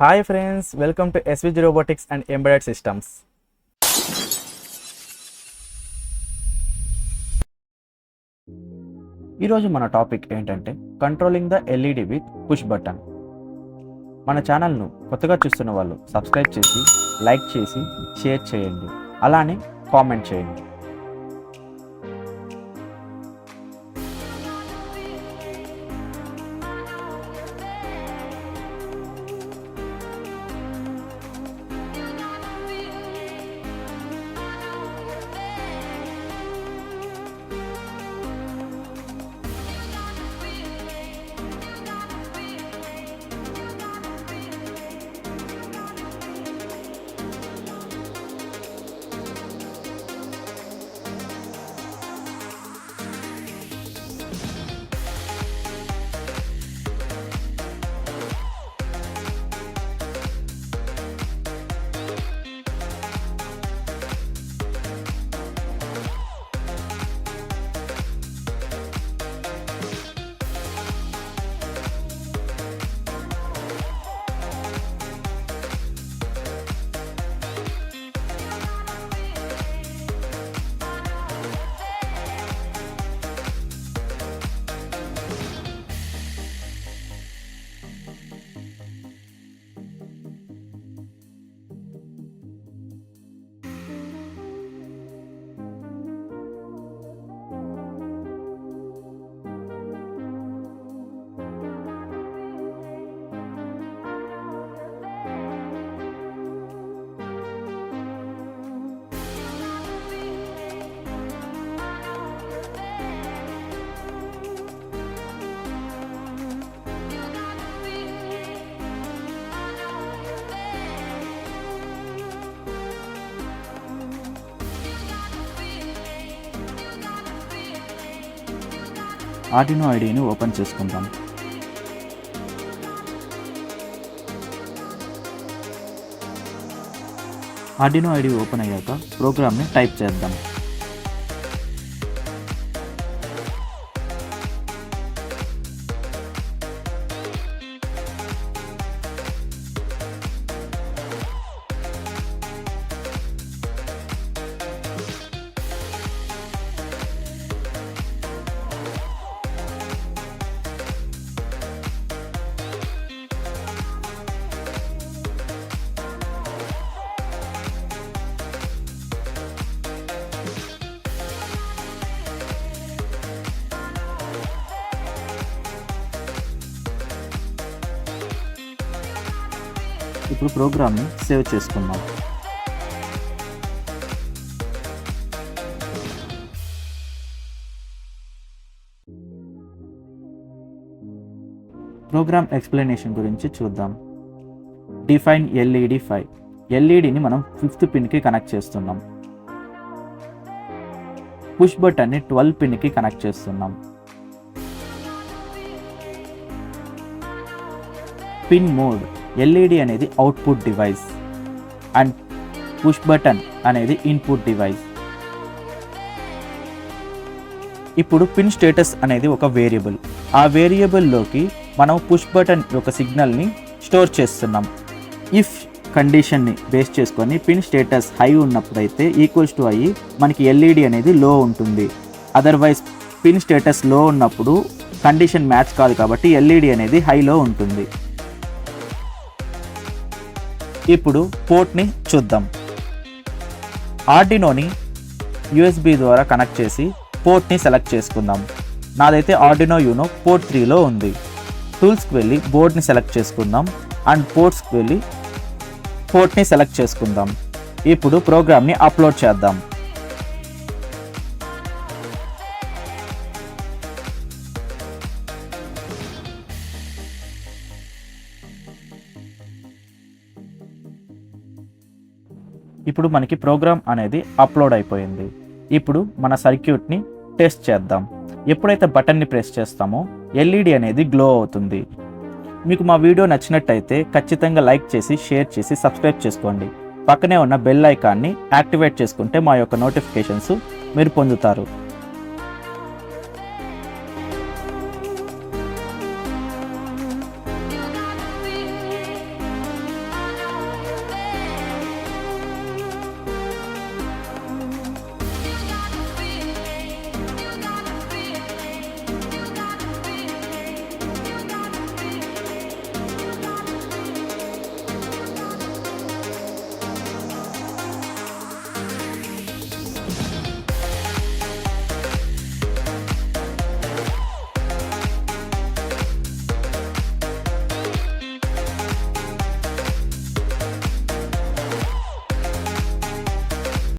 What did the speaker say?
Hi friends, welcome to SVG Robotics and Embedded Systems. ఈరోజు మన topic ఏంటంటే controlling the LED with push button. మన ఛానల్ను కొత్తగా చూస్తున్న వాళ్ళు సబ్స్క్రైబ్ చేసి, లైక్ చేసి, షేర్ చేయండి, అలానే కామెంట్ చేయండి. ఆర్డినో ఐడిని ఓపెన్ చేసుకుందాం. ఆర్డినో ఐడి ఓపెన్ అయ్యాక ప్రోగ్రామ్ని టైప్ చేద్దాం. ఇప్పుడు ప్రోగ్రామ్ని సేవ్ చేసుకుందాం. ప్రోగ్రామ్ ఎక్స్ప్లెనేషన్ గురించి చూద్దాం. Define LED 5. ఎల్ఈడిని మనం 5th పిన్కి కనెక్ట్ చేస్తున్నాం. పుష్ బటన్ని 12 పిన్కి కనెక్ట్ చేస్తున్నాం. పిన్ మోడ్, ఎల్ఈడి అనేది output device and push button అనేది ఇన్పుట్ డివైస్. ఇప్పుడు పిన్ స్టేటస్ అనేది ఒక వేరియబుల్. ఆ వేరియబుల్లోకి మనం పుష్ బటన్ యొక్క సిగ్నల్ని స్టోర్ చేస్తున్నాం. ఇఫ్ కండిషన్ని బేస్ చేసుకొని పిన్ స్టేటస్ హై ఉన్నప్పుడైతే ఈక్వల్స్ టు అయ్యి మనకి ఎల్ఈడి అనేది లో ఉంటుంది. అదర్వైజ్ పిన్ స్టేటస్ లో ఉన్నప్పుడు కండిషన్ మ్యాచ్ కాదు కాబట్టి ఎల్ఈడి అనేది హైలో ఉంటుంది. ఇప్పుడు పోర్ట్ని చూద్దాం. ఆర్డినోని యూఎస్బి ద్వారా కనెక్ట్ చేసి పోర్ట్ని సెలెక్ట్ చేసుకుందాం. నాదైతే ఆర్డినో యూనో పోర్ట్ 3లో ఉంది. టూల్స్కి వెళ్ళి బోర్డ్ని సెలెక్ట్ చేసుకుందాం అండ్ పోర్ట్స్కి వెళ్ళి పోర్ట్ని సెలెక్ట్ చేసుకుందాం. ఇప్పుడు ప్రోగ్రామ్ని అప్లోడ్ చేద్దాం. ఇప్పుడు మనకి ప్రోగ్రామ్ అనేది అప్లోడ్ అయిపోయింది. ఇప్పుడు మన సర్క్యూట్ని టెస్ట్ చేద్దాం. ఎప్పుడైతే బటన్ని ప్రెస్ చేస్తామో ఎల్ఈడి అనేది గ్లో అవుతుంది. మీకు మా వీడియో నచ్చినట్టయితే ఖచ్చితంగా లైక్ చేసి, షేర్ చేసి, సబ్స్క్రైబ్ చేసుకోండి. పక్కనే ఉన్న బెల్ ఐకాన్ని యాక్టివేట్ చేసుకుంటే మా యొక్క నోటిఫికేషన్స్ మీరు పొందుతారు.